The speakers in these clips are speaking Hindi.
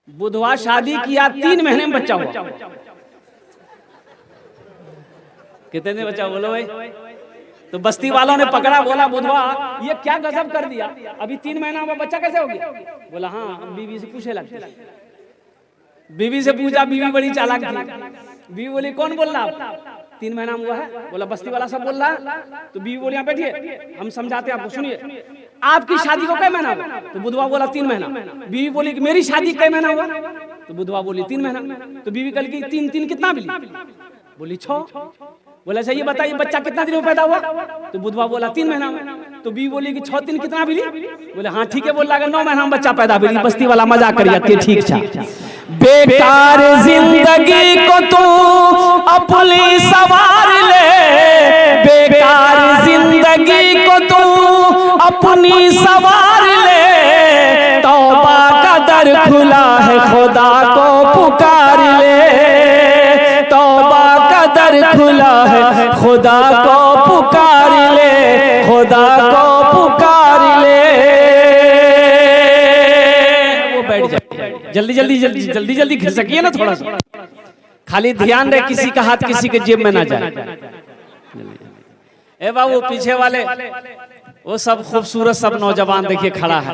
बुधवा शादी किया, 3 महीने में बच्चा हुआ। कितने दिन बच्चा बोलो भाई? तो बस्ती वालों ने पकड़ा, बोला बुधवा ये क्या गजब कर दिया, अभी 3 महीना हुआ बच्चा कैसे हो गया? बोला हाँ, बीवी से पूछे लगते। बीवी से पूछा, बीवी बड़ी चालाक थी। बीवी बोली कौन बोल रहा आप? 3 महीना हुआ है। बोला बस्ती वाला सब बोल रहा है। तो बीवी बोली यहाँ बैठिए, हम समझाते हैं आपको, सुनिए। आपकी शादी को कई महीना हुआ? तो बुधवा बोला 3 महीना। बीवी बोली कि मेरी शादी कई महीना हुआ? तो बुधवा बोली 3 महीना। तो बीवी कल की 3 कितना मिली? बोली 6। बोला अच्छा ये बताइए बच्चा कितना दिन में पैदा हुआ? तो बुधवा बोला 3 महीना में। तो बीवी बोली कि 6 3 कितना मिली? बोले हाँ ठीक है। बोल रहा 9 महीना में बच्चा पैदा मिली। बस्ती वाला मजाक करिए, ठीक था। बेकार जिंदगी को तू अपनी सवार ले, बेकार जिंदगी को तू अपनी सवार ले, तौबा का दर खुला है खुदा को पुकार ले, तौबा का दर खुला है खुदा को पुकार ले, खुदा को पुकार ले। वो बैठ जाए, जल्दी जल्दी जल्दी जल्दी जल्दी खिसकिए ना थोड़ा सा, खाली ध्यान रहे किसी का हाथ किसी के जेब में ना जाए। ए बाबू पीछे वाले वो सब खूबसूरत सब नौजवान देखिए खड़ा है।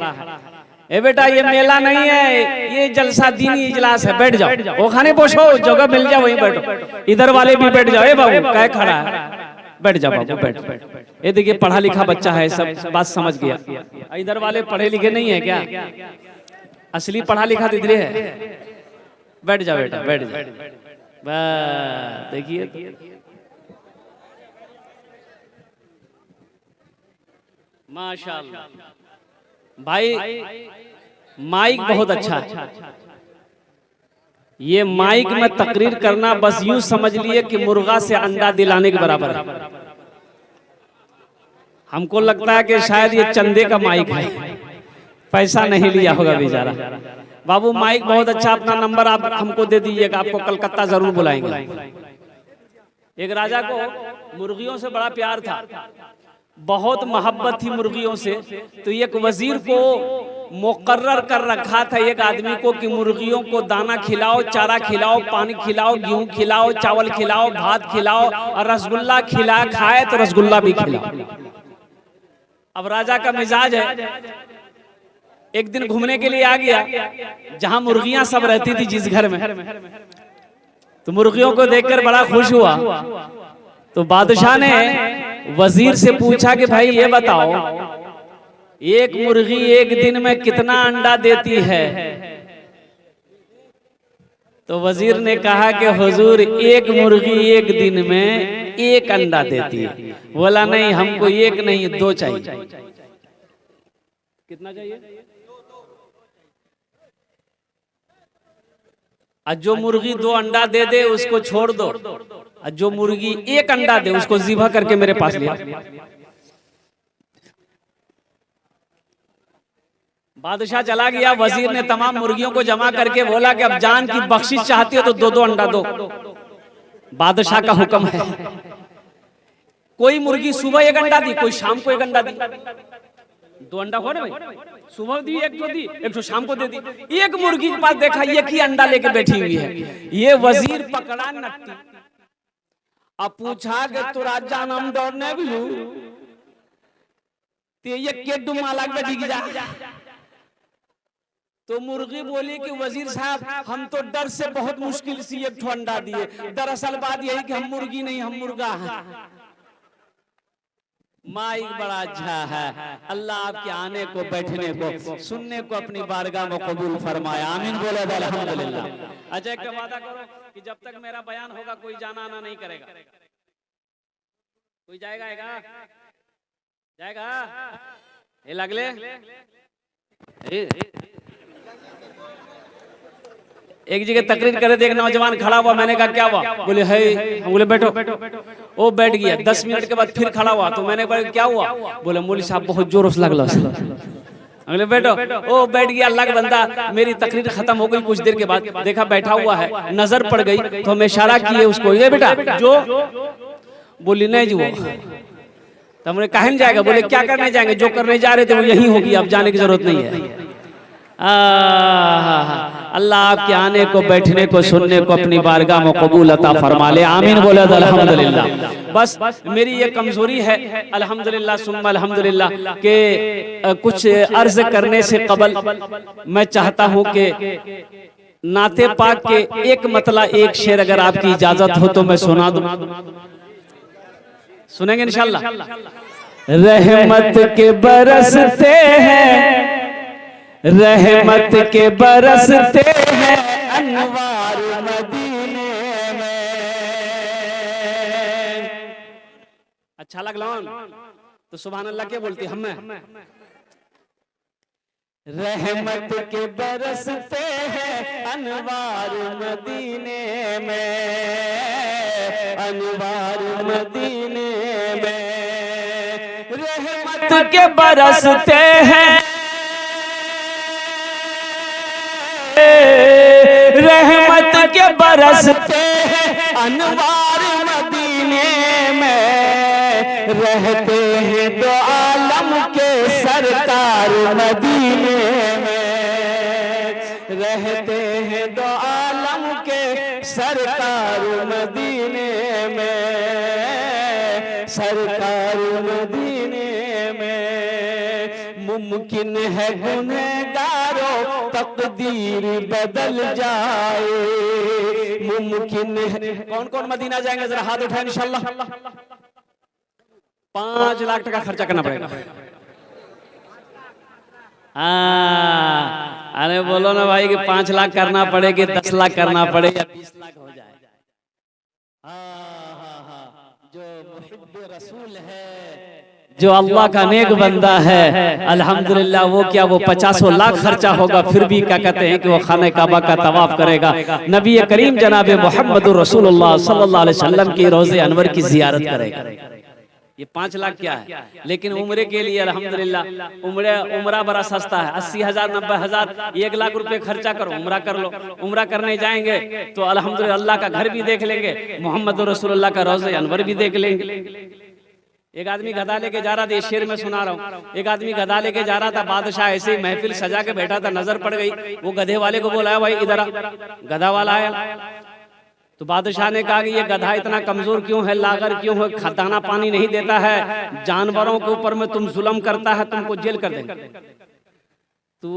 ए बेटा ये मेला नहीं है, ये जलसा दीनी इजलास है, बैठ जाओ। वो खाने पोछो, जगह मिल जाए वहीं बैठो। इधर वाले भी बैठ जाओ। ए बाबू क्या खड़ा है? बैठ जाओ बाबू, बैठ। ये देखिए पढ़ा लिखा बच्चा है, सब बात समझ गया। इधर वाले पढ़े लिखे नहीं है क्या? असली पढ़ा लिखा तो इधर है। बैठ जाओ बेटा, बैठ जाओ। बस देखिए माशाअल्लाह भाई, माइक बहुत अच्छा है। ये माइक में तकरीर करना बस यूं समझ लिए कि मुर्गा से अंडा दिलाने के बराबर है। हमको लगता है कि शायद ये चंदे का माइक है, पैसा नहीं लिया होगा बेचारा। बाबू माइक बहुत अच्छा, अपना नंबर आप हमको दे दीजिएगा, आपको कलकत्ता जरूर बुलाएंगे। एक राजा को मुर्गियों से बड़ा प्यार था, बहुत मोहब्बत थी मुर्गियों से। तो एक वजीर को मुकर्रर कर रखा था एक आदमी को कि मुर्गियों को दाना खिलाओ, चारा खिलाओ, पानी खिलाओ, गेहूं खिलाओ, चावल खिलाओ, भात खिलाओ और रसगुल्ला खिला, खाए तो रसगुल्ला भी खिलाओ। अब राजा का मिजाज है, एक दिन घूमने के लिए आ गया जहां मुर्गियां सब रहती थी जिस घर में। तो मुर्गियों को देखकर बड़ा खुश हुआ। तो बादशाह ने वजीर से पूछा कि भाई ये बताओ एक मुर्गी एक दिन में कितना अंडा देती है? तो वजीर ने कहा कि हुजूर एक मुर्गी एक दिन में 1 अंडा देती है। बोला नहीं, हमको 1 नहीं 2 चाहिए। कितना चाहिए? और जो मुर्गी 2 अंडा दे दे उसको छोड़ दो, और जो मुर्गी 1 अंडा दे उसको ज़िबा करके मेरे पास लिया। बादशाह चला गया। वजीर ने तमाम मुर्गियों को जमा करके बोला कि अब जान की बख्शिश चाहती हो तो 2-2 अंडा दो। बादशाह का हुक्म है। कोई मुर्गी सुबह 1 अंडा दी, कोई शाम को 1 अंडा दी। 2 अंडा हो रहे भाई, सुबह दी 1 तो दी, 1 तो शाम को दे दी। एक मुर्गी के पास देखा 1 ही अंडा लेके बैठी हुई है। ये वजीर पकड़ा नट्टी, अब पूछा कि तू राजा नाम दौड़ने भी ते ये के डुमाला पे डिग जा। तो मुर्गी बोली कि वजीर साहब हम तो डर से बहुत मुश्किल से 1 ठो अंडा दिए, दरअसल बात यही कि हम मुर्गी नहीं हम मुर्गा हैं। माइक बड़ा अच्छा है, अल्लाह आपके आने को बैठने को सुनने को अपनी बारगाह में कबूल फरमाया। आमीन बोले अल्हम्दुलिल्लाह। अच्छा एक वादा करो कि जब तक मेरा बयान होगा कोई जाना आना नहीं करेगा। कोई जाएगा जाएगा ये लगले एक जगह तकरीर करे थे, एक नौजवान खड़ा हुआ। मैंने कहा क्या हुआ? बोले है। हम बोले बैठो। वो बैठ गया। 10 मिनट के बाद फिर खड़ा हुआ। तो मैंने बोला क्या हुआ? बोले मौलवी साहब बहुत जोर से लगला। बोले बैठो। ओ बैठ गया। अल्लाह का बंदा, मेरी तकरीर खत्म हो गई। कुछ देर के बाद देखा बैठा हुआ है, नजर पड़ गई तो हम इशारा किए उसको, ये बेटा जो। बोली नहीं जी वो। तो हमने कहा नहीं जाएगा। बोले क्या करने जाएंगे? जो करने जा रहे थे वो यही होगी, अब जाने की जरूरत नहीं है। अल्लाह आपके आने को, बैठने को, सुनने को अपनी बारगाह में कबूल अता फरमा ले। आमीन बोले तो अल्हम्दुलिल्लाह। बस मेरी ये कमजोरी है अल्हम्दुलिल्लाह सुम्मा अल्हम्दुलिल्लाह के कुछ अर्ज करने से कबल मैं चाहता हूँ कि नाते पाक के एक मतला एक शेर अगर आपकी इजाजत हो तो मैं सुना दूं। सुनेंगे इंशाल्लाह। रहमत के बरसते हैं, रहमत के बरसते हैं अनवार मदीने में। अच्छा लगला तो सुभान अल्लाह क्या बोलती हम में। रहमत के बरसते हैं अनवार मदीने में, अनवार मदीने में। रहमत के बरसते हैं, रहमत के बरसते हैं अनवार मदीने में। रहते हैं दो आलम के सरकार मदीने में, रहते हैं दो आलम के सरकार मदीने में, सरकार मदीने में। मुमकिन है गुनहगारों तकदीर बदल जाए, मुमकिन है। कौन कौन मदीना जाएंगे जरा हाथ उठाएं इंशाल्लाह। 5 लाख टका खर्चा करना पड़ेगा। अरे बोलो ना भाई कि 5 लाख करना पड़ेगी, 10 लाख करना पड़ेगा, 20 लाख हो जाए। जो मुहिब्बे रसूल है, जो अल्लाह का नेक बंदा है अल्हम्दुलिल्लाह, वो क्या वो 50 लाख खर्चा होगा फिर भी क्या कहते हैं कि वो खाने काबा का तवाफ करेगा, नबी करीम जनाब मोहम्मद रसूलुल्लाह सल्लल्लाहु अलैहि वसल्लम की रोज़े अनवर की जियारत करेगा। ये 5 लाख क्या है, लेकिन उम्रे के लिए अल्हम्दुलिल्लाह उम्रा बड़ा सस्ता है। 80,000 90,000 1 लाख रुपए खर्चा करो, उम्रा कर लो। उम्रा करने जाएंगे तो अल्हम्दुलिल्लाह अल्लाह का घर भी देख लेंगे, मोहम्मद रसूलुल्लाह का रोज़े अनवर भी देख लेंगे। एक आदमी गधा लेके जा रहा था, इस शेर में सुना रहा हूँ। एक आदमी गधा लेके जा रहा था, बादशाह ऐसे ही महफिल सजा के बैठा था, नजर पड़ गई। वो गधे वाले को बोला भाई इधर आ। गधा वाला आया तो बादशाह ने कहा कि ये गधा इतना कमजोर क्यों है, लागर क्यों है, दाना पानी नहीं देता है, जानवरों के ऊपर में तुम जुल्म करता है, तुमको जेल कर देंगे। तो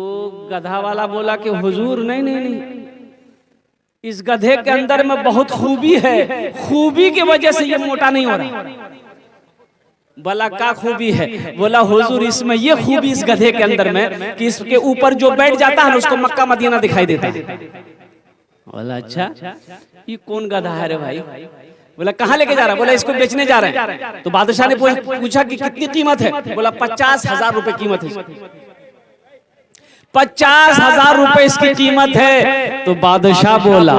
गधा वाला बोला कि हुजूर नहीं नहीं नहीं, इस गधे के अंदर में बहुत खूबी है, खूबी की वजह से ये मोटा नहीं हो रहा। बोला क्या खूबी है? बोला हुजूर इसमें ये खूबी इस गधे के अंदर में कि इसके ऊपर जो बैठ जाता है उसको मक्का मदीना दिखाई देता है। बोला अच्छा ये कौन गधा है रे भाई? बोला कहाँ लेके जा रहा है? बोला इसको बेचने जा रहे हैं। तो बादशाह ने पूछा कि कितनी कीमत है? बोला 50,000 रुपए कीमत है। 50,000 रुपए इसकी कीमत है। तो बादशाह बोला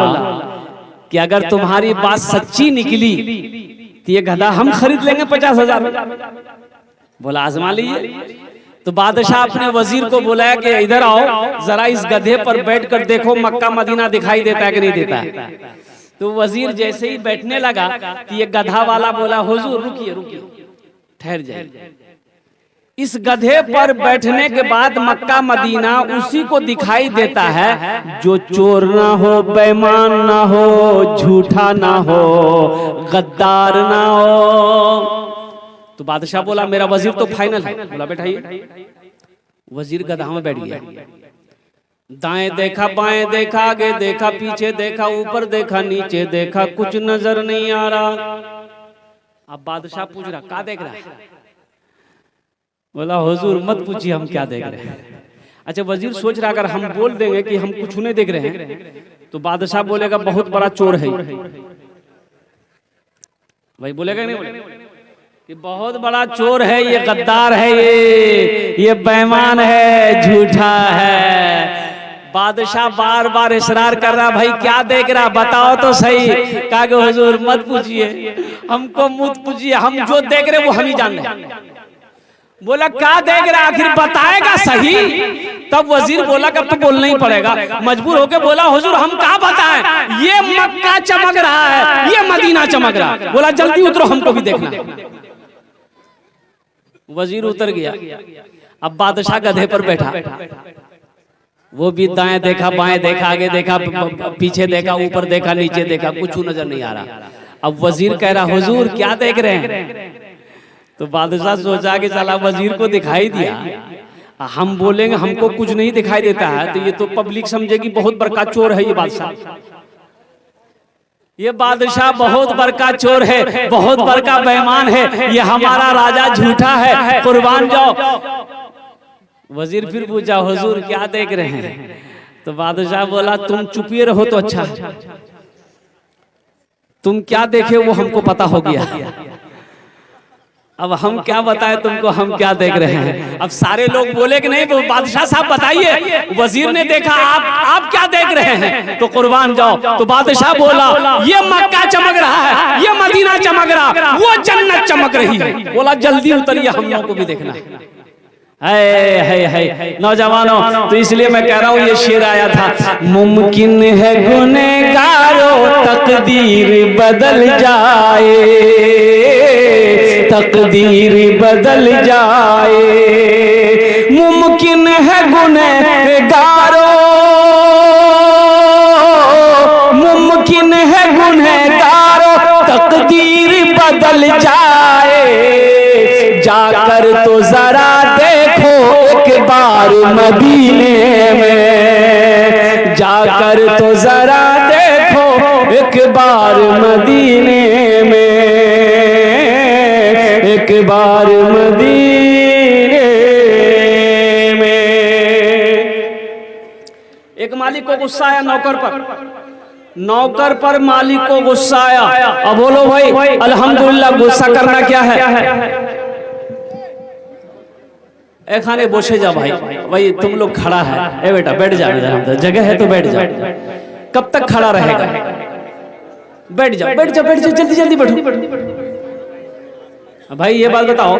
कि अगर तुम्हारी बात सच्ची निकली तो ये गधा हम खरीद लेंगे 50,000। बोला आजमा लीजिए। तो बादशाह अपने वजीर को बुलाया कि इधर आओ जरा इस गधे पर बैठकर देखो मक्का मदीना दिखाई देता है कि नहीं देता है। तो वजीर जैसे ही बैठने लगा कि ये गधा वाला बोला हुजूर रुकिए रुकिए ठहर जाइए। इस गधे पर बैठने के बाद मक्का मदीना उसी को दिखाई देता है जो चोर ना हो, बेईमान ना हो, झूठा ना हो, गद्दार ना हो। तो बादशाह बोला मेरा वजीर तो फाइनल है। बोला बैठाइए। वजीर गधा में बैठ गया। दाएं देखा, बाएं देखा, आगे देखा, पीछे देखा, ऊपर देखा, नीचे देखा, कुछ नजर नहीं आ रहा। अब बादशाह पूछ रहा क्या देख रहा है? बोला हुजूर मत पूछिए हम क्या देख रहे हैं। अच्छा वजीर सोच रहा अगर हम बोल देंगे कि हम कुछ नहीं देख रहे हैं तो बादशाह बोलेगा बहुत बड़ा चोर है भाई, बोलेगा नहीं बोलेगा कि बहुत बड़ा चोर है, ये गद्दार है, ये बेईमान है, झूठा है। बादशाह बार बार इसरार कर रहा भाई क्या देख रहा बताओ तो सही। कहा कि हुजूर मत पूछिए, हमको मत पूछिए, हम जो देख रहे वो हम ही जान रहे। बोला क्या देख रहा आखिर बताएगा सही। तब वजीर बोला कि अब तो बोलना ही पड़ेगा। मजबूर होके बोला हुजूर हम क्या बताएं, ये मक्का चमक रहा है, ये मदीना चमक रहा है। बोला जल्दी उतरो हमको भी देखना। वजीर उतर गया। अब बादशाह गधे पर बैठा। वो भी दाएं देखा, बाएं देखा, आगे देखा, पीछे देखा, ऊपर देखा, नीचे देखा, कुछ नजर नहीं आ रहा। अब वजीर कह रहा हुजूर क्या देख रहे हैं? तो बादशाह सोचा कि साला वजीर को दिखाई दिया, हम बोलेंगे हमको कुछ नहीं दिखाई देता है तो ये तो पब्लिक समझेगी बहुत बड़का चोर है ये बादशाह। ये बादशाह बहुत बड़का चोर है, बहुत बड़का बेईमान है, ये हमारा राजा झूठा है, कुर्बान जाओ। वजीर फिर पूछा हुजूर क्या देख रहे हैं? तो बादशाह बोला तुम चुपिए रहो तो अच्छा, तुम क्या देखे वो हमको पता हो गया, अब हम क्या बताएं तुमको हम क्या देख रहे हैं। अब सारे लोग बोले कि नहीं वो बादशाह साहब बताइए, वजीर ने देखा, आप क्या देख रहे हैं? तो कुर्बान जाओ। तो बादशाह बोला ये मक्का चमक रहा है, ये मदीना चमक रहा, वो जन्नत चमक रही है। बोला जल्दी उतरिए, हम लोगों को भी देखना है। नौजवानों, तो इसलिए मैं कह रहा हूँ ये शेर आया था, मुमकिन है गुनहगारों तकदीर बदल जाए, तकदीर बदल जाए, मुमकिन है गुनहगारों, मुमकिन है गुनहगारों तकदीर बदल जाए, जाकर तो जरा देखो एक बार मदीने में, जाकर तो जरा देखो एक बार मदीने में, एक बार मदीने में। एक मालिक को गुस्सा आया नौकर पर मालिक को गुस्सा आया। अब बोलो भाई अल्हम्दुलिल्लाह, गुस्सा करना क्या है? ए खाने बोसे जा भाई तुम लोग खड़ा है, ए बेटा बैठ जा, जगह है तो बैठ जा। कब तक खड़ा रहेगा? बैठ जा जल्दी जल्दी बैठो। भाई ये बात बताओ,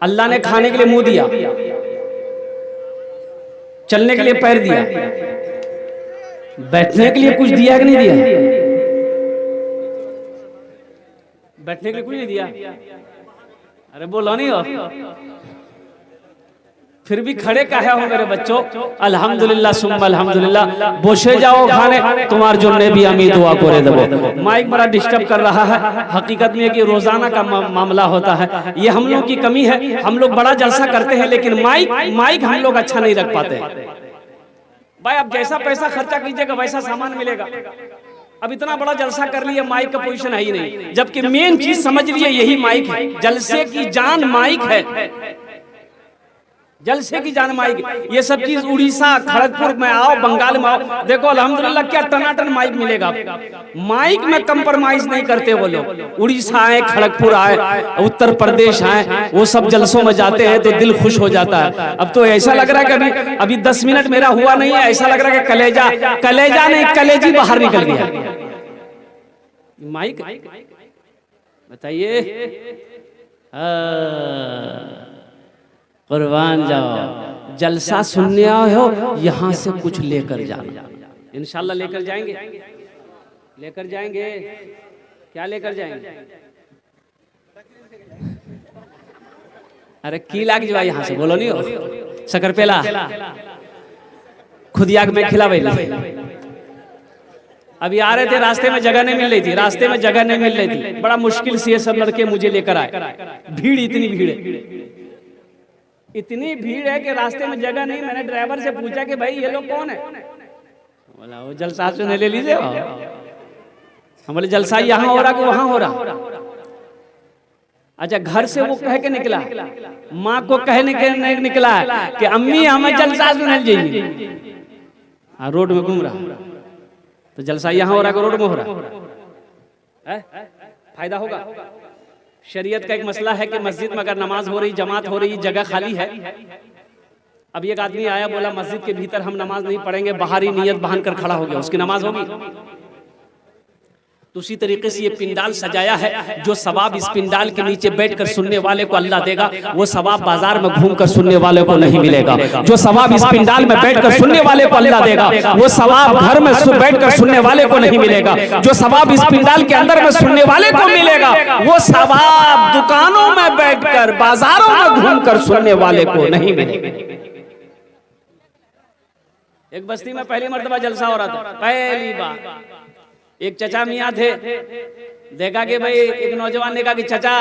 अल्लाह ने खाने के लिए मुंह दिया, चलने के लिए पैर दिया, बैठने के लिए कुछ दिया कि नहीं दिया? बैठने के लिए कुछ नहीं दिया। अरे बोलो नहीं हो, फिर भी खड़े काहे हो मेरे बच्चों? अल्हम्दुलिल्लाह सुम्मा अल्हम्दुलिल्लाह। बोसे जाओ खाने, तुम्हार जो ने भी अमी दुआ करे देबो। माइक बड़ा डिस्टर्ब कर रहा है, हकीकत में कि रोजाना का मामला होता है, ये हम लोग की कमी है। हम लोग बड़ा जलसा करते हैं लेकिन माइक हम लोग अच्छा नहीं रख पाते। भाई आप जैसा पैसा खर्चा कीजिएगा वैसा सामान मिलेगा। अब इतना बड़ा जलसा कर लिया, माइक का पोजीशन है ही नहीं, जबकि मेन चीज समझ लिए यही माइक है। जलसे की जान माइक है, जलसे की जान माइक। ये सब चीज उड़ीसा खड़गपुर में आओ, बंगाल में आओ, देखो अल्हम्दुलिल्लाह क्या टनाटन माइक मिलेगा। माइक में कंप्रोमाइज नहीं करते वो लोग। उड़ीसा आए, खड़गपुर आए, उत्तर प्रदेश आए, वो सब जलसों में जाते हैं तो दिल खुश हो जाता है। अब तो ऐसा लग रहा है कि अभी 10 मिनट मेरा हुआ नहीं है, ऐसा लग रहा है कि कलेजा नहीं कलेजी बाहर निकल गया। माइक बताइए, कुर्बान जाओ। जलसा सुनने आए हो, यहाँ से कुछ लेकर जाना। इंशाल्लाह लेकर जाएंगे, लेकर जाएंगे। क्या लेकर जाएंगे? अरे की लाग जो यहाँ से बोलो नहीं हो। शकरपेला खुद याग में खिलावे। अभी आ रहे थे, रास्ते में जगह नहीं मिल रही थी, रास्ते में जगह नहीं मिल रही थी। बड़ा मुश्किल से ये सब लड़के मुझे लेकर आए। भीड़ इतनी भीड़ है, इतनी भीड़ है कि रास्ते में जगह नहीं। मैंने ड्राइवर से पूछा कि भाई ये लोग कौन है? बोला वो जलसा सुने ले लीजिए। हम बोले जलसा यहाँ हो रहा कि वहां हो रहा? अच्छा, घर से वो कह के निकला, माँ को कहने के नहीं निकला है कि अम्मी हमें जलसा सुने जाइए। रोड में घूम रहा, तो जलसा यहाँ हो रहा कि रोड में हो रहा? फायदा होगा। शरीयत का एक मसला है कि मस्जिद में अगर नमाज हो रही, जमात हो रही, जगह खाली है। अब एक आदमी आया, बोला मस्जिद के भीतर हम नमाज नहीं पढ़ेंगे, बाहर ही नियत बांध कर खड़ा हो गया, उसकी नमाज होगी? तो उसी तरीके से ये पिंडाल सजाया है, जो सवाब इस पिंडाल के नीचे बैठकर सुनने वाले को अल्लाह देगा, वो सवाब बाजार में घूमकर सुनने वाले को नहीं मिलेगा। जो सवाब इस पिंडाल में बैठकर सुनने वाले को अल्लाह देगा, वो सवाब घर में बैठकर सुनने वाले को नहीं मिलेगा। जो सवाब इस पिंडाल के अंदर में सुनने वाले को मिलेगा, वो सवाब दुकानों में बैठकर, बाजारों में घूमकर सुनने वाले को नहीं मिलेगा। एक बस्ती में पहली मर्तबा जलसा हो रहा था, पहली बार। एक चचा मियाँ थे, देखा कि भाई एक नौजवान ने कहा कि चचा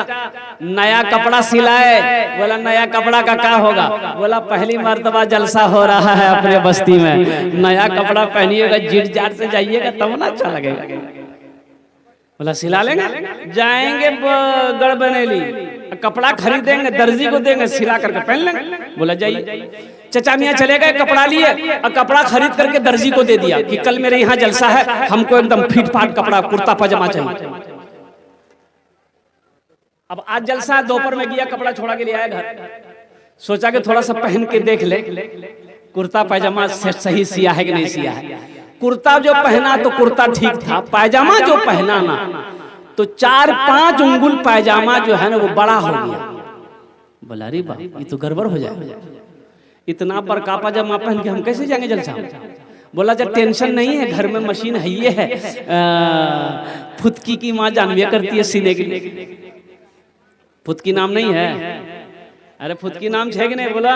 नया कपड़ा सिलाए। बोला नया कपड़ा का क्या होगा? बोला पहली मर्तबा जलसा हो रहा है अपने बस्ती में, नया कपड़ा पहनिएगा, जीट जाट से जाइएगा तब ना अच्छा लगेगा। बोला सिला लेंगे, जाएंगे गड़बनेली, कपड़ा खरीदेंगे, दर्जी को देंगे, सिला करके पहन लेंगे। बोला जाइए। चचा मियाँ चले गए, कपड़ा लिए और कपड़ा खरीद करके दर्जी को दे दिया कि कल मेरे यहाँ जलसा है, हमको एकदम फिट फाट कपड़ा कुर्ता पजामा चाहिए। अब आज जलसा है, दोपहर में गया, कपड़ा छोड़ा के लिए आया घर, सोचा कि थोड़ा सा पहन के देख ले कुर्ता पैजामा सही सिया है कि नहीं सिया है। कुर्ता जो पहना तो कुर्ता ठीक था, पैजामा जो पहना ना तो 4-5 उंगुल पैजामा जो है ना वो बड़ा हो गया। बोला अरे बा ये तो गड़बड़ हो जाए, इतना बड़का पैजामा पहन के हम कैसे जाएंगे जलसा? बोला जब टेंशन नहीं है, घर में मशीन है, ये है फुदकी की माँ जानविया करती है सीने के लिए। फुदकी नाम नहीं है? अरे फुदकी नाम है कि नहीं? बोला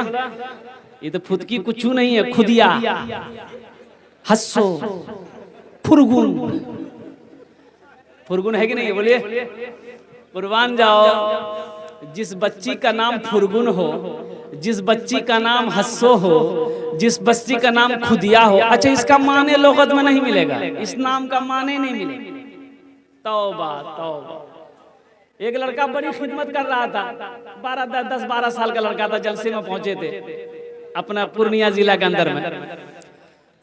ये तो फुदकी कुछ नहीं है, खुदिया, हस्सो, फुरगुन। फुरगुन है कि नहीं? बोलिए कुर्बान जाओ। जिस बच्ची का नाम फुरगुन हो, जिस बच्ची का नाम हस्सो हो, जिस बच्ची का नाम खुदिया हो, अच्छा इसका माने लोगत में नहीं मिलेगा, इस नाम का माने नहीं मिलेगा। तौबा तौबा। एक लड़का बड़ी खिदमत कर रहा था, 10-12 साल का लड़का था, जलसे में पहुंचे थे अपना पूर्णिया जिला के अंदर में।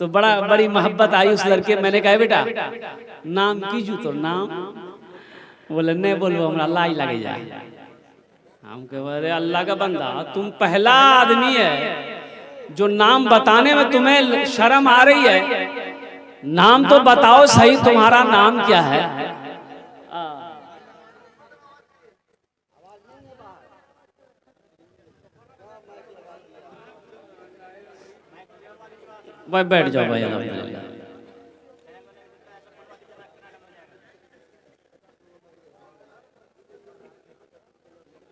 तो बड़ी मोहब्बत आई उस लड़के। मैंने कहा बेटा नाम कीजू तो नाम? बोले नहीं बोलो हमरा लाई लगे जाए। हम कहे अरे अल्लाह का बंदा, तुम पहला आदमी है जो नाम बताने में तुम्हें शर्म आ रही है, नाम तो बताओ सही, तुम्हारा नाम क्या है? भाई बैठ जाओ भाई।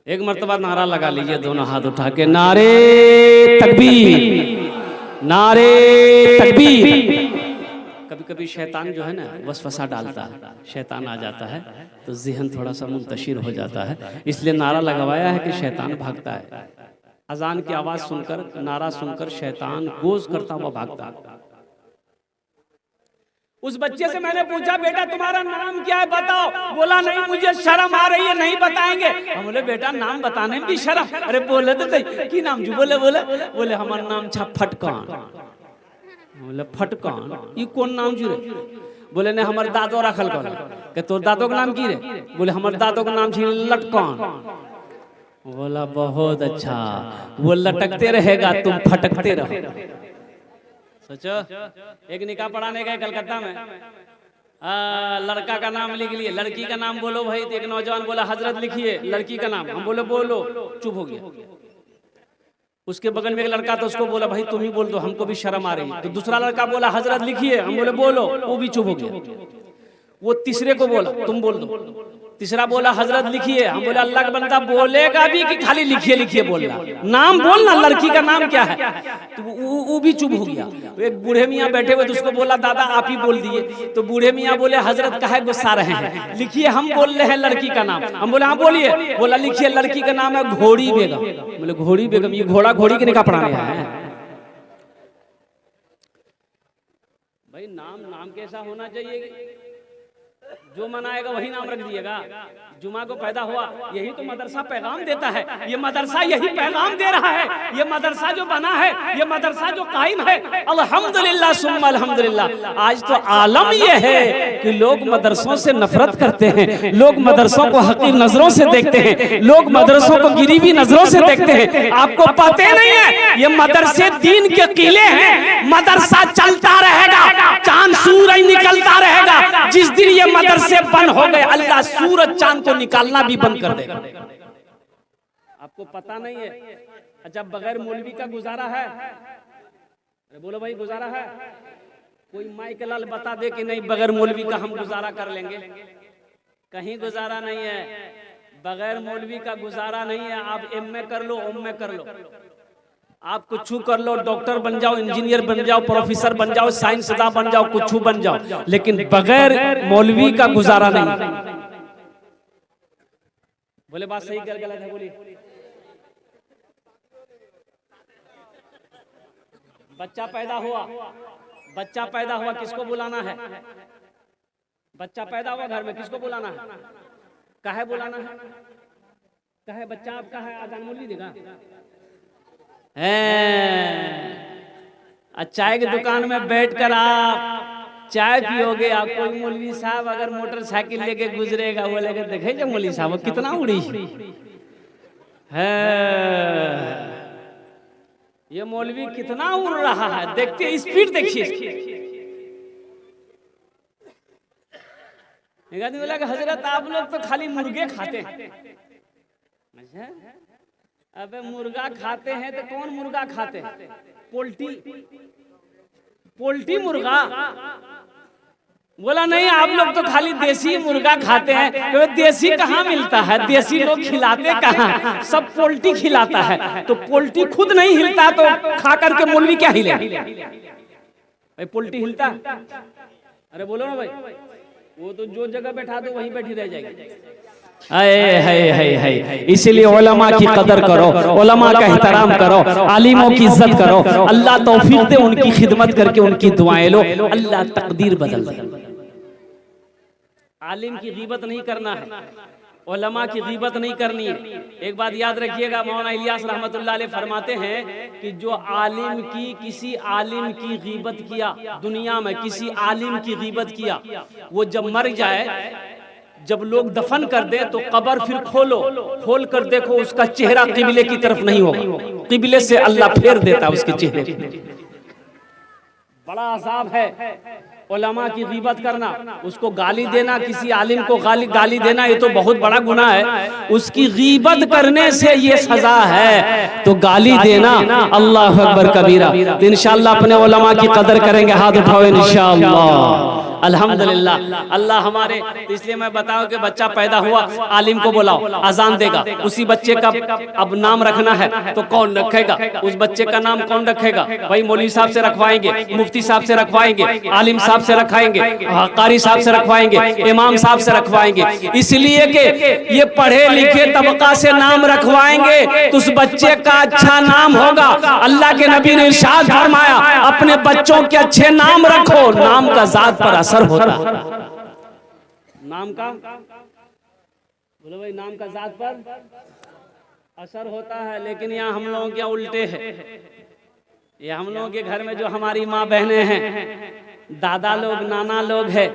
एक मर्तबा नारा लगा लीजिए, दोनों हाथ उठा के, नारे तकबीर, नारे तकबीर। कभी कभी शैतान जो है ना वसवसा डालता है, शैतान आ जाता है तो ज़हन थोड़ा सा मुंतशिर हो जाता है, इसलिए नारा लगवाया है कि शैतान भागता है। अजान की आवाज सुनकर, नारा सुनकर शैतान गोज करता हुआ भागता है। उस बच्चे से मैंने पूछा बेटा तुम्हारा नाम क्या है बताओ? बोला नहीं मुझे शर्म आ रही है, नहीं बताएंगे। हम बोले बेटा नाम बताने में भी शर्म? अरे बोले तो की नाम जो? बोले हमारा नाम छा फटकान। बोले फटकान ये कौन नाम जो रे? बोले ने हमारे दादो रखल कर के तोर दादो का नाम की रे? बोले हमारे दादो का नाम छी लटकान। बोला बहुत अच्छा, वो लटकते रहेगा तुम फटकते रहो। सोचो एक निकाह पढ़ाने गए कलकत्ता में, लड़का का नाम लिख लिए, लड़की का नाम बोलो भाई। तो एक नौजवान बोला हजरत लिखिए लड़की का नाम। हम बोले बोलो, चुप हो गया। उसके बगल में एक लड़का था, उसको बोला भाई तुम ही बोल दो, हमको भी शर्म आ रही है। तो दूसरा लड़का बोला हजरत लिखिए, हम बोले बोलो, वो भी चुप हो गया। वो तीसरे को बोला तुम बोल दो, तीसरा बोला हजरत लिखिए। हम बोले अल्लाह का बंदा बोलेगा भी कि खाली लिखिए लिखिए बोलना, नाम बोलना, लड़की का नाम क्या है? तो वो भी चुप हो गया। एक बूढ़े मियाँ बैठे हुए, तो उसको बोला दादा आप ही बोल दिए। तो बूढ़े मियाँ बोले हजरत काहे गुस्सा रहे हैं, लिखिए हम बोल रहे हैं लड़की का नाम। हम बोले हाँ बोलिए। बोला लिखिए लड़की का नाम है घोड़ी बेगम। बोले घोड़ी बेगम, ये घोड़ा घोड़ी के निकाह पढ़ाने है भाई? नाम कैसा होना चाहिए? जो मनाएगा वही नाम रख दिएगा। जुमा को पैदा हुआ, यही तो मदरसा पैगाम देता है। ये मदरसा यही पैगाम दे रहा है। ये मदरसा जो बना है, ये मदरसा जो कायम है, अल्हम्दुलिल्लाह सुम्मा अल्हम्दुलिल्लाह। आज तो आलम ये है कि लोग मदरसों से नफरत करते हैं, लोग मदरसों को हकीर नजरों से देखते हैं, लोग मदरसों को गिरीबी नजरों से देखते हैं। आपको पता नहीं है ये मदरसे दीन के किले हैं। मदरसा चलता रहेगा, चांद सूरज निकलता रहेगा। जिस दिन ये मदरसे बंद हो गए, अल्लाह सूरज चांद को निकालना भी बंद कर देगा। आपको पता नहीं है? अच्छा बगैर मौलवी का गुजारा है? अरे बोलो भाई गुजारा है? कोई माइक लाल बता दे कि नहीं बगैर मौलवी का हम गुजारा कर लेंगे। कहीं गुजारा नहीं है, बगैर मौलवी का गुजारा नहीं है। आप एमए कर लो, एमए कर लो, आप कुछ कर लो, डॉक्टर बन जाओ, इंजीनियर बन जाओ, प्रोफेसर बन जाओ, साइंसदान बन जाओ, कुछ बन जाओ, लेकिन बगैर मौलवी का गुजारा नहीं। बोले बात सही कर गलत है? बोलिए। बच्चा पैदा हुआ किसको बुलाना है? बच्चा पैदा हुआ घर में, किसको बुलाना है? काहे बुलाना है? काहे? बच्चा आपका है, आजान बोली देगा। चाय की दुकान में बैठकर आप चाय पियोगे, आप कोई मौलवी साहब अगर मोटरसाइकिल लेके गुजरेगा, वो लेकर देखे जो मौलवी साहब कितना उड़ी है, ये मौलवी कितना उड़ रहा है, देखते स्पीड देखिए। एक आदमी बोला कि हजरत आप लोग तो खाली मुर्गे खाते हैं। अच्छा, अबे मुर्गा खाते हैं तो कौन मुर्गा खाते हैं? पोल्ट्री मुर्गा। बोला नहीं, आप लोग तो खाली देसी मुर्गा खाते हैं। तो देसी कहाँ मिलता है? देसी लोग खिलाते कहाँ? सब पोल्ट्री खिलाता है। तो पोल्ट्री खुद नहीं हिलता तो खा करके मौलवी क्या हिले? भाई पोल्ट्री हिलता? अरे बोलो ना भाई, वो तो जो जगह बैठा दो वहीं बैठी रह जाएगी। इसीलिए उलमा की कदर करो, उलमा का एहतराम करो, आलिमों की इज्जत करो। अल्लाह तौफीक दे, उनकी खिदमत करके उनकी दुआएं लो, अल्लाह तकदीर बदल दे। आलिम की गीबत नहीं करना है, उलमा की गीबत नहीं करनी है। एक बात याद रखिएगा, मौलाना इलियास रहमतुल्लाह अलैह फरमाते हैं कि जो आलिम की किसी आलिम की गीबत किया, दुनिया में किसी आलिम की गीबत किया, वो जब मर जाए, जब लोग दफन कर दे तो कब्र फिर खोल कर देखो, उसका चेहरा किबले की तरफ नहीं होगा, किबले से अल्लाह फेर देता है उसके चेहरे को। बड़ा अजाब है उलमा की गीबत करना, उसको गाली देना, किसी आलिम को गाली देना, ये तो बहुत बड़ा गुनाह है। उसकी गीबत करने से ये सजा है, तो गाली देना अल्लाह अकबर कबीरा। तो इंशाअल्लाह अपने उलमा की कदर करेंगे, हाथ उठाओ इंशाअल्लाह। अल्हम्दुलिल्लाह अल्लाह हमारे, इसलिए मैं बताऊं कि बच्चा पैदा हुआ, आलिम को बुलाओ, अजान देगा, उसी बच्चे का अब नाम रखना है तो कौन रखेगा? उस बच्चे का नाम कौन रखेगा? भाई मौलवी साहब से रखवाएंगे, मुफ्ती साहब से रखवाएंगे, आलिम साहब से रखवाएंगे, कारी साहब से रखवाएंगे, इमाम साहब से रखवाएंगे। इसलिए कि ये पढ़े लिखे तबका से नाम रखवाएंगे तो उस बच्चे का अच्छा नाम होगा। अल्लाह के नबी ने इरशाद फरमाया, अपने बच्चों के अच्छे नाम रखो, नाम का जात पर असर होता है। नाम का बोलो भाई, नाम का जात पर असर होता है। लेकिन यहाँ हम लोगों के उल्टे है। ये हम लोगों के घर में जो हमारी माँ बहनें हैं, दादा लोग, नाना लोग है,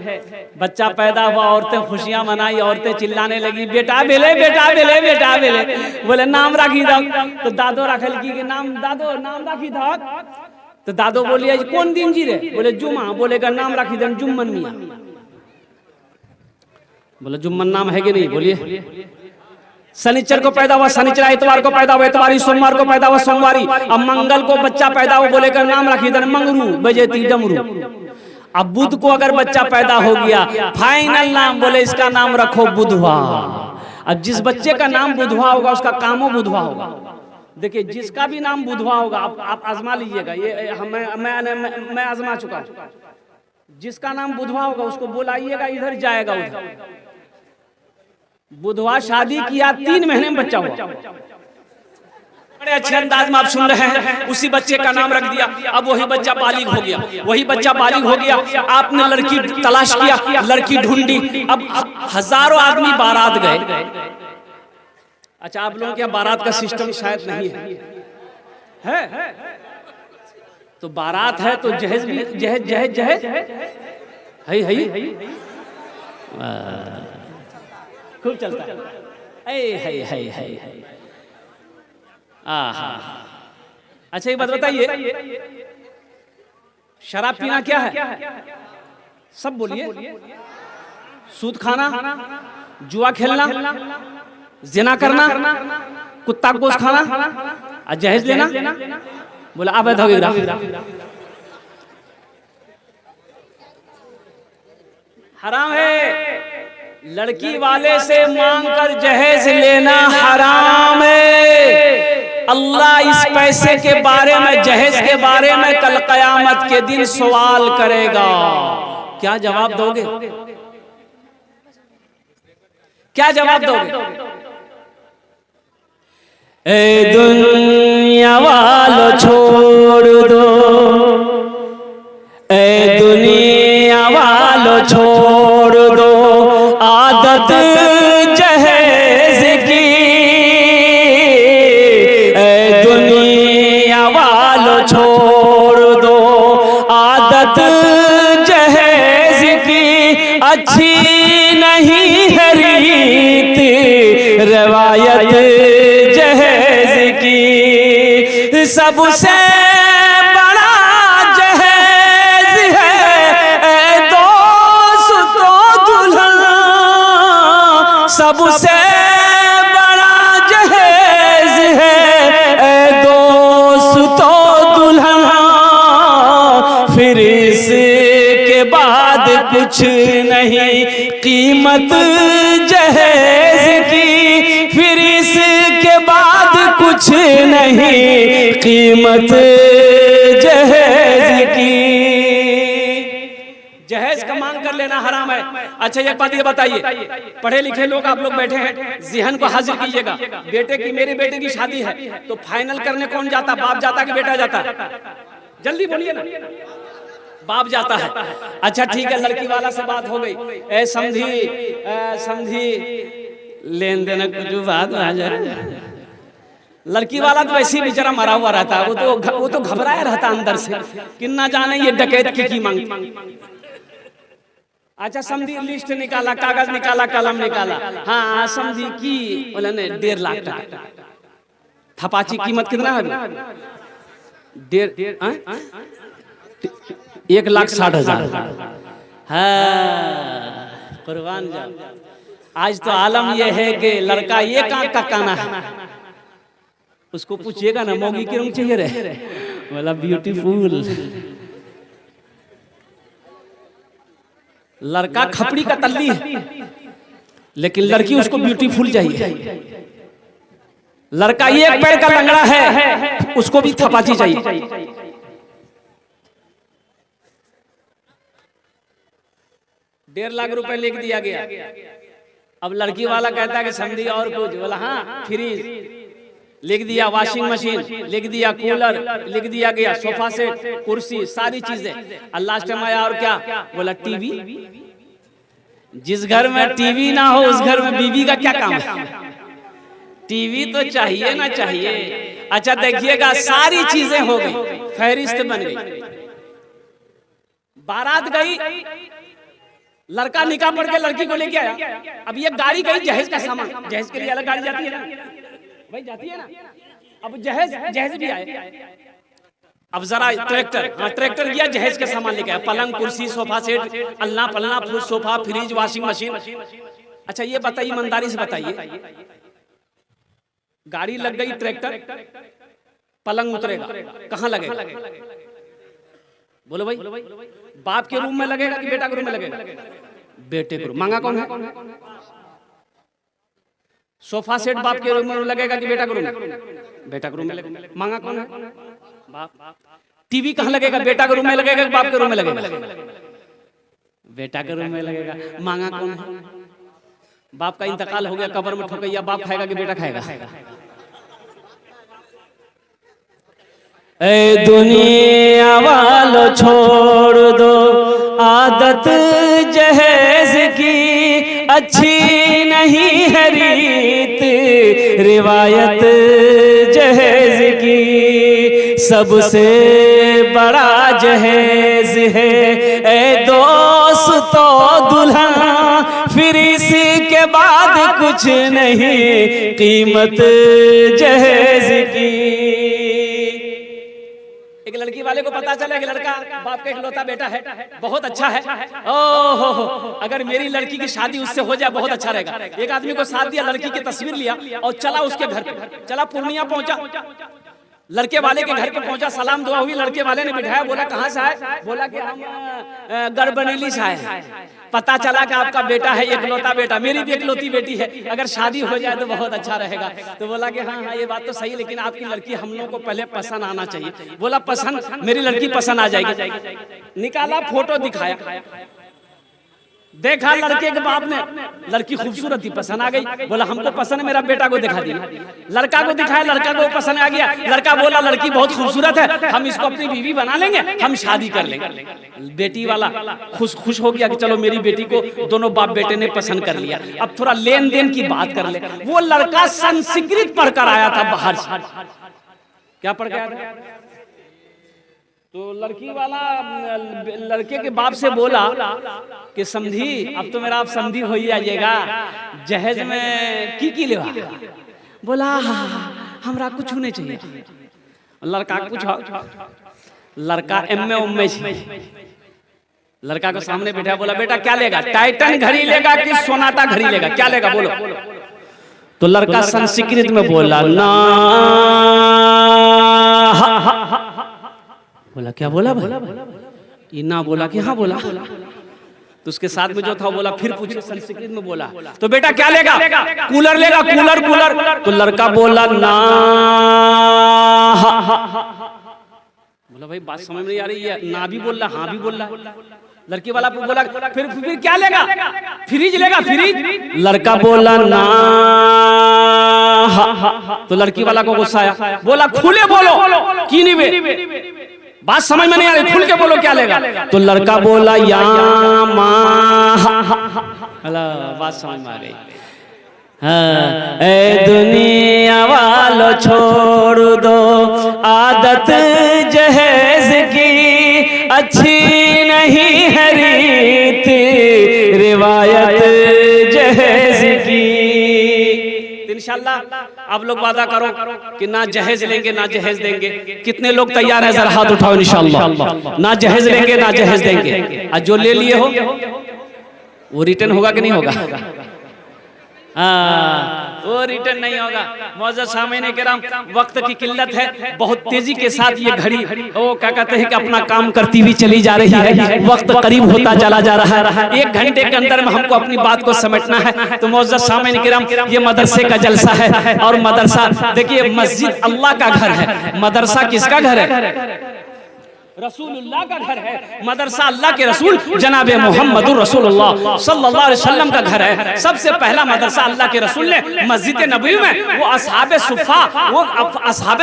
बच्चा पैदा हुआ, औरतें खुशियां मनाई, औरतें चिल्लाने लगी, बेटा बेले, बेटा बेले, बेटा बेले। बोले नाम राखी था तो दादो रखल की नाम, दादो नाम राखी था तो दादो बोलिए कौन दिन जी रे? बोले जुमा। बोलेगा नाम राखी दे जुम्मन मियां। बोले जुम्मन नाम है कि नहीं? बोलिए। शनिचर को पैदा हुआ शनिचर, इतवार को पैदा हुआ इतवारी, सोमवार को पैदा हुआ सोमवारी, अब मंगल को बच्चा पैदा हुआ, बोलेगा नाम राखी दे मंगरू बजेती डमरू। अब बुध को अगर बच्चा पैदा हो गया, फाइनल नाम बोले इसका नाम रखो बुधवा। अब जिस बच्चे का नाम बुधवा होगा उसका कामो बुधवा होगा। देखिए जिसका भी नाम बुधवा होगा, आप आजमा लीजिएगा, ये मैं आजमा चुका हूं। जिसका नाम बुधवा होगा उसको बुलाइएगा, इधर जाएगा उधर। बुधवा शादी किया, 3 महीने में बच्चा हुआ। बड़े अच्छे अंदाज में आप सुन रहे हैं, उसी बच्चे का नाम रख दिया। अब वही बच्चा बालिग हो गया, वही बच्चा बालिग हो गया। आपने लड़की तलाश किया, लड़की ढूंढी, अब हजारों आदमी बारात गए। अच्छा, आप लोगों के यहाँ बारात का सिस्टम शायद नहीं है? तो बारात है तो जहेज भी जहेज है खूब चलता है। अच्छा, ये बात बताइए, शराब पीना क्या है? सब बोलिए। सूद खाना, जुआ खेलना, जिना करना, कुत्ता का गोश्त खाना और जहेज लेना। बोला अवैध हो गया, हराम है। लड़की वाले से मांग कर जहेज लेना हराम है। अल्लाह इस पैसे के बारे में, जहेज के बारे में कल कयामत के दिन सवाल करेगा। क्या जवाब दोगे? क्या जवाब दोगे? ए दुनिया वालों छोड़ दो, ए दुनिया वालों छोड़ दो आदत जहेज की, ए दुनिया वालों छोड़ दो आदत जहेज की। अच्छी नहीं है रीत रवायत जहेज की, सबसे बड़ा जहेज है दोस्तों दुल्हन, सबसे बड़ा जहेज है दोस्तों दुल्हन। फिर इसके बाद कुछ नहीं कीमत जहेज की, फिर इसके बाद कुछ नहीं कीमत जहेज की। जहेज का मांग कर लेना हराम है। अच्छा एक बात ये बताइए, पढ़े लिखे लोग आप लोग बैठे हैं, ज़हन को हाजिर कीजिएगा। बेटे की, मेरे बेटे की शादी है तो फाइनल करने कौन जाता? बाप जाता कि बेटा जाता? जल्दी बोलिए ना। बाप जाता है। अच्छा ठीक है, लड़की वाला से बात हो गई, ए समझी लेन देन कुछ बात आ जाए। लड़की वाला तो वैसे ही बेचारा मरा हुआ रहता है, वो तो घबराया रहता अंदर से कि ना जाने ये डकैत की मांग। अच्छा समझी लिस्ट निकाला, कागज निकाला, कलम निकाला, हाँ समझी की बोला ने 1.5 लाख टका। थपाची कीमत कितना है? 1,60,000। हाँ कुर्बान जाओ। आज तो आलम यह है कि लड़का एक आंख का काना है, उसको पूछिएगा ना मौगी के रंग चाहिए रे, बोला ब्यूटीफुल। लड़का खपड़ी का तल्ली है लेकिन लड़की उसको ब्यूटीफुल चाहिए। लड़का एक पैर का लंगड़ा है उसको भी थपाची चाहिए। 1.5 लाख रुपए लिख दिया गया। अब लड़की वाला कहता है कि समझी और कुछ, बोला हाँ फ्रिज लिख दिया, वॉशिंग मशीन लिख दिया, कूलर लिख दिया गया, सोफा सेट, कुर्सी, सारी चीजें। और लास्ट में आया और क्या बोला? टीवी। जिस घर में टीवी ना हो उस घर में बीवी का क्या काम है? टीवी तो चाहिए ना चाहिए। अच्छा देखिएगा सारी चीजें हो गई, फहरिस्त बन गई, बारात गई, लड़का निकाह पढ़ के लड़की को लेके आया। अब ये गाड़ी गई जहेज का सामान, जहेज के लिए अलग गाड़ी जाती है ना भाई, जाती है ना। अब जहेज भी आए। अब जरा ट्रैक्टर, हाँ ट्रैक्टर गया, जहेज का सामान लेके आया, पलंग, कुर्सी, सोफा सेट, अल्लाह पलना, फूल, सोफा, फ्रिज, वॉशिंग मशीन। अच्छा ये बताइए, ईमानदारी से बताइए, गाड़ी लग गई, ट्रैक्टर, पलंग उतरेगा, कहाँ लगेगा? बोलो भाई, बाप के रूम में लगेगा कि बेटा के रूम में लगेगा? बेटे के रूम। मांगा कौन है? सोफा सेट बाप के रूम में लगेगा कि बेटा के रूम में? बेटा के रूम में लगेगा। मांगा कौन है? बाप। टीवी कहाँ लगेगा? बेटा के रूम में लगेगा कि बाप के रूम में लगेगा? बेटा के रूम में लगेगा। मांगा कौन है? बाप का इंतकाल हो गया, कब्र में ठोकैया, बाप खाएगा कि बेटा खाएगा? ए दुनिया वालों छोड़ दो आदत जहेज की, अच्छी नहीं है रीत रिवायत जहेज की। सबसे बड़ा जहेज है ए दोस्तों दुल्हन, फिर इसके बाद कुछ नहीं कीमत जहेज की। एक लड़की वाले को पता चला कि लड़का बाप का इकलौता बेटा है, बहुत अच्छा है, ओहो अगर मेरी लड़की की शादी उससे हो जाए बहुत अच्छा रहेगा। एक आदमी को साथ दिया, लड़की की तस्वीर लिया और चला उसके घर पे, चला पूर्णिया पहुंचा। लड़के वाले के घर पे पहुंचा, सलाम दुआ हुई, लड़के वाले ने बिठाया, बोला कहाँ से आए? बोला कि हम गढ़बरेली से आए हैं। पता चला कि आपका बेटा है, इकलौता बेटा। मेरी भी इकलौती बेटी है, अगर शादी हो जाए तो बहुत अच्छा रहेगा। तो बोला कि हाँ हाँ ये बात तो सही, लेकिन आपकी लड़की हम लोगों को पहले पसंद आना चाहिए। बोला पसंद, मेरी लड़की पसंद आ जाएगी। निकाला, फोटो दिखाया, देखा लड़के के बाप ने, लड़की खूबसूरत थी, पसंद आ गई। बोला हमको पसंद है, मेरा बेटा को दिखा दिया। लड़का को दिखाया, लड़का को पसंद आ गया। लड़का बोला लड़की बहुत खूबसूरत है, हम इसको अपनी बीवी बना लेंगे, हम शादी कर लेंगे। बेटी वाला खुश हो गया कि चलो मेरी बेटी को दोनों बाप बेटे ने पसंद कर लिया, अब थोड़ा लेन देन की बात कर ले। वो लड़का संस्कृत पढ़कर आया था बाहर से। क्या पढ़ के आया था? तो लड़की वाला लड़के के बाप से बोला कि समझी, अब तो मेरा आप समझी हो ही जाइएगा, जहेज में की लेवा? बोला हमरा कुछ नहीं चाहिए। लड़का कुछ, लड़का एम में लड़का को सामने बैठा, बोला बेटा क्या लेगा? टाइटन घड़ी लेगा कि सोनाटा घड़ी लेगा? क्या लेगा बोलो? तो लड़का संस्कृत में बोला ना। बोला क्या बोला? ये ना बोला कि हाँ बोला। तो उसके साथ में जो था बोला, फिर पूछे संस्कृत में बोला, तो बेटा क्या लेगा? कूलर लेगा, कूलर कूलर। तो लड़का बोला ना। बोला भाई बात समझ में नहीं आ रही है, ना भी बोल रहा हाँ भी बोल रहा। लड़की वाला बोला फिर क्या लेगा? फ्रिज लेगा, फ्रिज। लड़का बोला ना। तो लड़की वाला को गुस्सा आया, बोला खुले बोलो की नहीं बे, बात समझ में नहीं आ रही, खुल के बोलो क्या लेगा? तो लड़का बोला या बात समझ में आ गई। हाँ, ए दुनिया वालों छोड़ दो आदत जहेज की, अच्छी नहीं है रीत रिवायत जहेज की। इंशाल्लाह आप लोग वादा करो कि ना जहेज लेंगे ना जहेज देंगे। कितने लोग तैयार हैं? जरा हाथ उठाओ। इंशाल्लाह ना जहेज लेंगे ना जहेज देंगे। और जो ले लिए हो वो रिटर्न होगा कि नहीं होगा? हाँ, वो रिटर्न नहीं होगा। मौजूद सामने किराम, वक्त की किल्लत है, बहुत तेजी के साथ ये घड़ी वो क्या कहते हैं कि अपना काम करती हुई चली जा रही है। वक्त करीब होता चला जा रहा है, 1 घंटे के अंदर में हमको अपनी बात को समेटना है। तो मौजूद सामने किराम, ये मदरसे का जलसा है। और मदरसा देखिए, मस्जिद अल्लाह का घर है, मदरसा किसका घर है? रसूलुल्लाह का घर है। मदरसा अल्लाह के रसूल जनाबे मोहम्मद रसूलुल्लाह सल्लल्लाहु अलैहि वसल्लम का घर है। सबसे पहला मदरसा अल्लाह के रसूल ने मस्जिद नबवी में वो असहाबे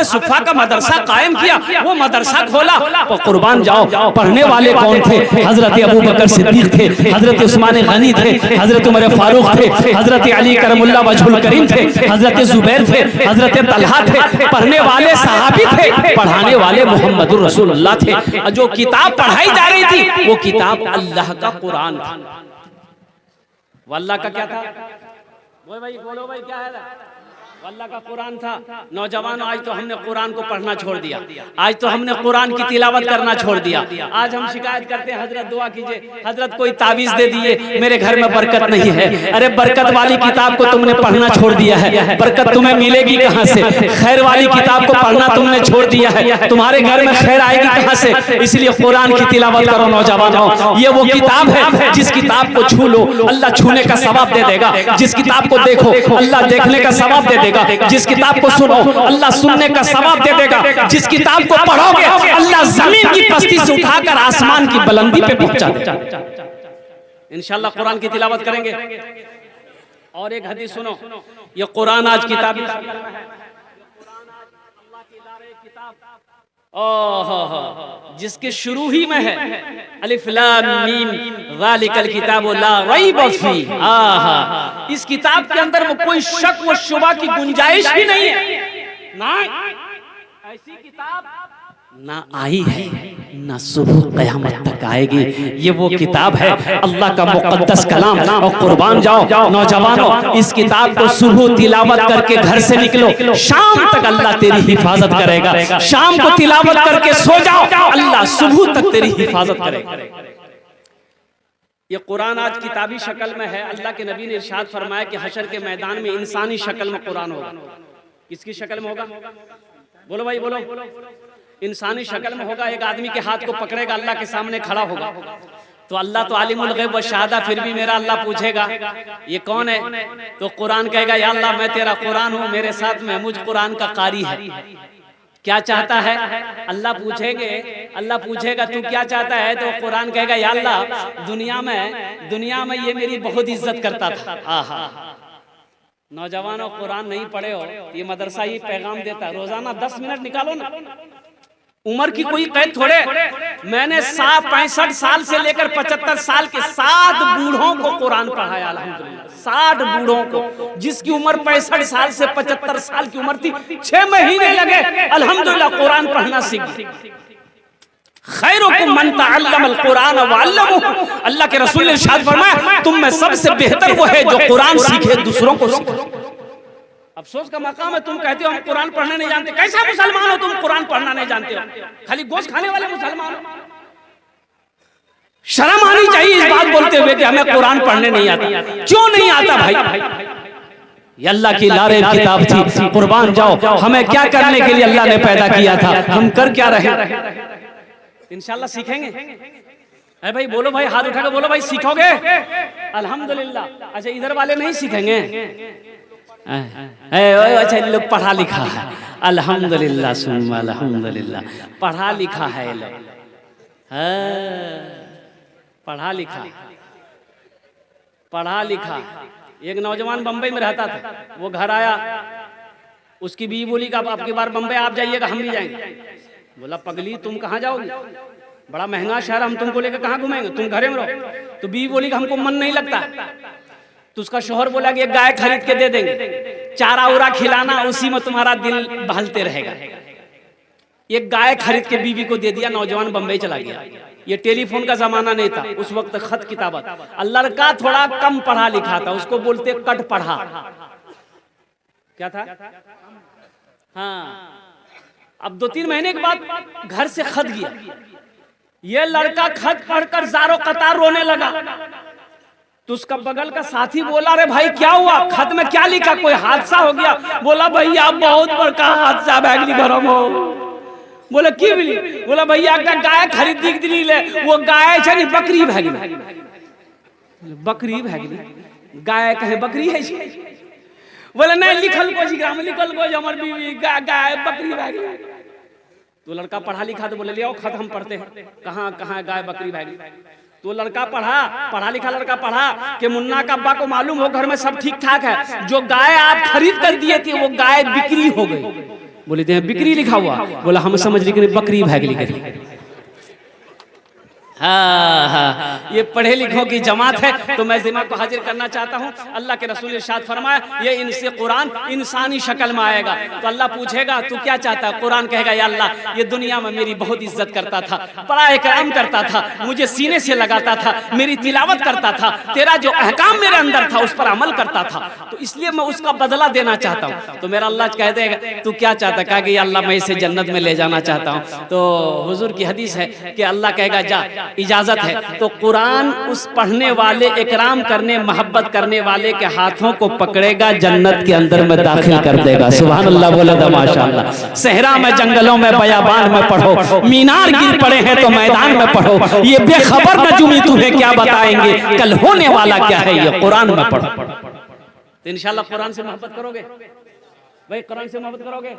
सुफ़ा का मदरसा कायम किया, वो मदरसा खोला। तो कुर्बान जाओ, पढ़ने वाले कौन थे? हजरत अबू बकर सिद्दीक थे, हजरत उस्मान गनी थे, हजरत उमर फारूक थे, हजरत अली करमुल्लाह वजहुल करीम थे, हजरत जुबैर थे, हजरत तलहा थे। पढ़ने वाले सहाबी थे, पढ़ाने वाले मोहम्मद रसूलुल्लाह थे। जो किताब पढ़ाई जा रही थी वो किताब अल्लाह का कुरान था। अल्लाह का क्या था? भाई बोलो भाई क्या है? अल्लाह का कुरान था। नौजवानों, आज तो हमने कुरान को पढ़ना छोड़ दिया, आज तो हमने कुरान की तिलावत करना छोड़ दिया। आज हम शिकायत करते हैं, हजरत दुआ कीजिए, हजरत कोई तावीज दे दिए, मेरे घर में बरकत नहीं है। अरे बरकत वाली किताब को तुमने पढ़ना छोड़ दिया है, बरकत तुम्हें मिलेगी कहाँ से? खैर वाली किताब को पढ़ना तुमने छोड़ दिया है, तुम्हारे घर में खैर आएगी कहाँ से? इसलिए कुरान की तिलावत करो नौजवानों। ये वो किताब है जिस किताब को छू लो अल्लाह छूने का सवाब दे देगा, जिस किताब को देखो अल्लाह देखने का सवाब दे देगा, जिस किताब को सुनो अल्लाह सुनने का सवाब दे देगा, जिस किताब को पढ़ोगे अल्लाह जमीन की पस्ती से उठाकर आसमान की बुलंदी पे पहुंचा देगा। इंशाअल्लाह कुरान की तिलावत करेंगे। और एक हदीस सुनो, ये कुरान आज किताब जिसके शुरू ही में है अलिफ लाम मीम ज़ालिकल किताबु ला रैब फीह। इस किताब के अंदर वो कोई शक व शुबा की गुंजाइश ही नहीं है। ना ऐसी किताब ना आई है, ना सुबह क़यामत तक आएगी। ये वो किताब है अल्लाह का मुक़द्दस कलाम। और कुर्बान जाओ नौजवानों, इस किताब को सुबह तिलावत करके घर से निकलो, शाम तक अल्लाह तेरी हिफाजत करेगा। शाम को तिलावत करके सो जाओ, अल्लाह सुबह तक तेरी हिफाजत करेगा। ये कुरान आज किताबी शक्ल में है। अल्लाह के नबी ने इरशाद फरमाया कि हशर के मैदान में इंसानी शक्ल में कुरान होगा। किसकी शक्ल में होगा? बोलो भाई बोलो। इंसानी शक्ल में होगा, एक आदमी के हाथ को पकड़ेगा, अल्लाह के सामने खड़ा होगा, तो अल्लाह तो आलिमुल गैब व शहादा, फिर भी मेरा अल्लाह पूछेगा ये कौन है? तो कुरान कहेगा या अल्लाह मैं तेरा कुरान हूँ, मेरे साथ महमूद कुरान का कारी है, क्या चाहता है? अल्लाह पूछेगा तू क्या चाहता है? तो कुरान कहेगा या अल्लाह दुनिया में ये मेरी बहुत इज्जत करता था। आहा, नौजवानों कुरान नहीं पढ़े हो, ये मदरसा ही पैगाम देता है, रोजाना 10 मिनट निकालो ना। उम्र की कोई कैद थोड़े, मैंने 65 साल से लेकर 75 साल के 7 बूढ़ों को कुरान पढ़ाया अल्हम्दुलिल्लाह। 60 बूढ़ों को, जिसकी उम्र 65 साल से 75 साल की उम्र थी, 6 महीने लगे अल्हम्दुलिल्लाह कुरान पढ़ना सीख गए। खैरुकुम मन तअल्लमल कुरान व अल्लमहु, अल्लाह के रसूल ने इरशाद फरमाया तुम में सबसे बेहतर वो है जो कुरान सीखे दूसरों को सिखाए। अफसोस का मकाम है, तुम कहते हो हम कुरान पढ़ने नहीं जानते। कैसा मुसलमान हो तुम, कुरान पढ़ना नहीं जानते हो? खाली गोश्त खाने वाले मुसलमान हो। शर्म आनी चाहिए इस बात बोलते हुए कि हमें कुरान पढ़ने नहीं आता। क्यों नहीं आता भाई? ये अल्लाह की लारे किताब थी, कुर्बान जाओ। हमें क्या करने के लिए अल्लाह ने पैदा किया था, हम कर क्या रहे? इंशाल्लाह सीखेंगे। है भाई बोलो भाई, हाथ उठाकर बोलो भाई सीखोगे? अल्हम्दुलिल्लाह। अच्छा इधर वाले नहीं सीखेंगे? अच्छा लोग पढ़ा लिखा है अल्हम्दुलिल्लाह, सुम्मा अल्हम्दुलिल्लाह, पढ़ा लिखा है लोग, पढ़ा लिखा। एक नौजवान बंबई में रहता था, वो घर आया, उसकी बीवी बोली कि आपकी बार बंबई आप जाइएगा, हम भी जाएंगे। बोला पगली तुम कहाँ जाओगी, बड़ा महंगा शहर, हम तुमको लेकर कहाँ घुमाएंगे, तुम घरे में रहो। तो बीवी बोली कि हमको मन नहीं लगता। तो उसका शोहर बोला कि एक गाय खरीद के दे देंगे, चारा उरा खिलाना, उसी में तुम्हारा दिल बहलते रहेगा। एक गाय खरीद के बीवी को दे दिया, नौजवान बंबई चला गया। ये टेलीफोन का जमाना नहीं था उस वक्त, खत किताबत। लड़का थोड़ा कम पढ़ा लिखा था, उसको बोलते कट पढ़ा। क्या था? हाँ। अब 2-3 महीने के बाद घर से खत गया। ये लड़का खत पढ़कर ज़ारो कतार रोने लगा। तो उसका बगल का साथी बोला अरे भाई क्या हुआ, खत में क्या लिखा, कोई हादसा हो गया? बोला भैया बहुत बड़का हादसा बैगली घरों में। बोला की बोली? बोला भैया का गाय खरीदी दिली ले, वो गाय छनी बकरी भागी। बकरी भागी, गाय कहे बकरी है? बोला नहीं लिखल को ग्राम लिखल को हमर बीवी गाय बकरी भागी। तो लड़का पढ़ा लिखा, तो बोले ले आओ खत हम पढ़ते हैं, कहाँ कहाँ गाय बकरी भागी। तो लड़का पढ़ा लिखा लड़का पढ़ा कि मुन्ना का अब्बा को मालूम हो घर में सब ठीक ठाक है, जो गाय आप खरीद कर दिए थे वो गाय बिक्री हो गई। बोले थे बिक्री लिखा हुआ? बोला हम समझ लिखे बकरी भागी गई। हाँ, ये पढ़े लिखों की जमात है। तो मैं जिम्मा को हाजिर करना चाहता हूँ, अल्लाह के रसूल ने इरशाद फरमाया ये इनसे कुरान इंसानी शक्ल में आएगा। तो अल्लाह पूछेगा तू क्या चाहता है? कुरान कहेगा या अल्लाह ये दुनिया में मेरी बहुत इज्जत करता था, बड़ा इकराम करता था, मुझे सीने से लगाता था, मेरी तिलावत करता था, तेरा जो अहकाम मेरे अंदर था उस पर अमल करता था, तो इसलिए मैं उसका बदला देना चाहता हूँ। तो मेरा अल्लाह कह देगा तू क्या चाहता? कहा कि अल्लाह मैं इसे जन्नत में ले जाना चाहता हूँ। तो हुजूर की हदीस है कि अल्लाह कहेगा जा इजाजत है। तो कुरान उस पढ़ने वाले, इकराम करने, मोहब्बत करने वाले के हाथों को पकड़ेगा, जन्नत के अंदर में दाखिल कर देगा। सुभान अल्लाह, बोले तो माशाअल्लाह। सहरा में, जंगलों में, बयाबान में पढ़ो, मीनार गिर पड़े हैं तो मैदान में पढ़ो, ये बेखबर नजूमी तुम्हें क्या बताएंगे, कल होने वाला क्या है, ये कुरान में पढ़ो। तो इंशाअल्लाह कुरान से मोहब्बत करोगे भाई, कुरान से मोहब्बत करोगे।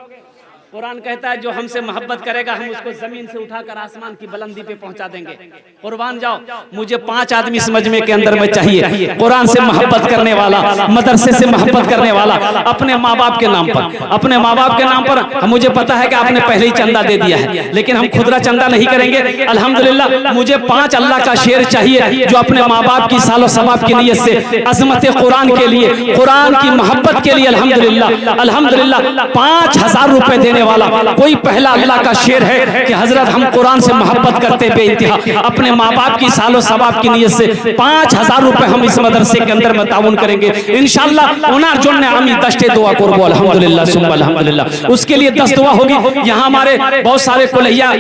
कुरान कहता है जो हमसे मोहब्बत करेगा हम उसको जमीन से उठाकर आसमान की बुलंदी पे पहुंचा देंगे। कुर्बान जाओ, मुझे 5 आदमी इस मजमे के अंदर में चाहिए, कुरान से मोहब्बत करने वाला, मदरसे से मोहब्बत करने वाला, अपने माँ बाप के नाम पर, अपने माँ बाप के नाम पर। मुझे पता है कि आपने पहले ही चंदा दे दिया है, लेकिन हम खुदरा चंदा नहीं करेंगे। अल्हम्दुलिल्लाह मुझे 5 अल्लाह का शेर चाहिए जो अपने माँ बाप की सालो सवाब की नियत से अजमत कुरान के लिए, कुरान की मोहब्बत के लिए अल्हम्दुलिल्लाह अल्हम्दुलिल्लाह 5000 रुपए देने वाला कोई पहला अल्लाह का शेर है कि हजरत हम कुरान से मोहब्बत करते बेइंतहा, अपने माँ बाप की सालो सवाब की नियत से 5000 रुपए हम इस मदरसे के अंदर में ताउन करेंगे इंशाअल्लाह। उनार जोड़ने आमी दस्ते दुआ करबो अल्हम्दुलिल्लाह सुम्मा अल्हम्दुलिल्लाह। उसके लिए 10 दुआ होगी। यहाँ हमारे बहुत सारे कुलैया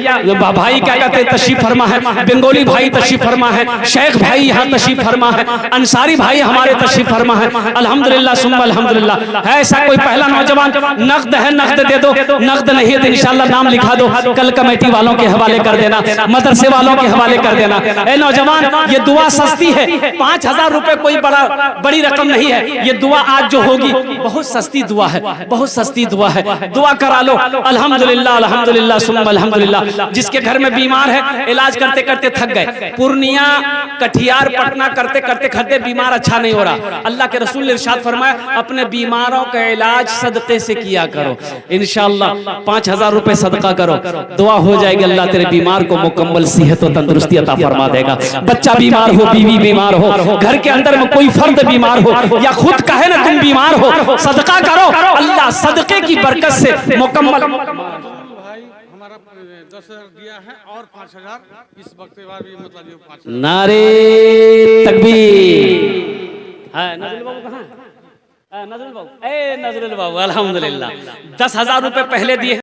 भाई क्या कहते हैं तशरीफ फरमा है, बंगाली भाई तशरीफ फरमा है, शेख भाई यहाँ तशरीफ फरमा है, अंसारी भाई हमारे तशरीफ फरमा है। अल्हम्दुलिल्लाह सुम्मा अल्हम्दुलिल्लाह। है ऐसा कोई पहला नौजवान? नकद है, नकद दे दो, नकद नहीं तो इंशाल्लाह नाम लिखा दो, कल कमेटी वालों के हवाले कर देना, मदरसे वालों के हवाले कर देना। ए नौजवान, ये दुआ सस्ती है, 5,000 रुपए कोई बड़ी रकम नहीं है। ये दुआ आज जो होगी बहुत सस्ती दुआ है, बहुत सस्ती दुआ है। दुआ करा लो। अल्हम्दुलिल्लाह अल्हम्दुलिल्लाह सुम्मा अल्हम्दुलिल्लाह। जिसके घर में बीमार है, इलाज करते करते थक गए, पूर्णिया कटिहार पटना करते करते करते बीमार अच्छा नहीं हो रहा, अल्लाह के रसूल ने इरशाद फरमाया अपने बीमारों का इलाज सदके से किया करो। इंशाअल्लाह 5,000 रुपए सदका करो, दुआ हो जाएगी, अल्लाह तेरे बीमार को मुकम्मल सेहत और तंदुरुस्ती अता फरमा देगा। बच्चा बीमार हो, बीवी बीमार हो, घर के अंदर में कोई फर्द बीमार हो या खुद कहे ना तुम बीमार हो, सदका करो, अल्लाह सदके की बरकत से मुकम्मल। भाई हमारा 10,000 दिया है और 5,000 इस वक्त के बाद भी मतलब ये 5,000। नारे तकबीर। नजरुल बाबू कहाँ है? नजरुल बाबू, ए नजरुल बाबू, अल्हम्दुलिल्लाह 10,000 रुपए पहले दिए।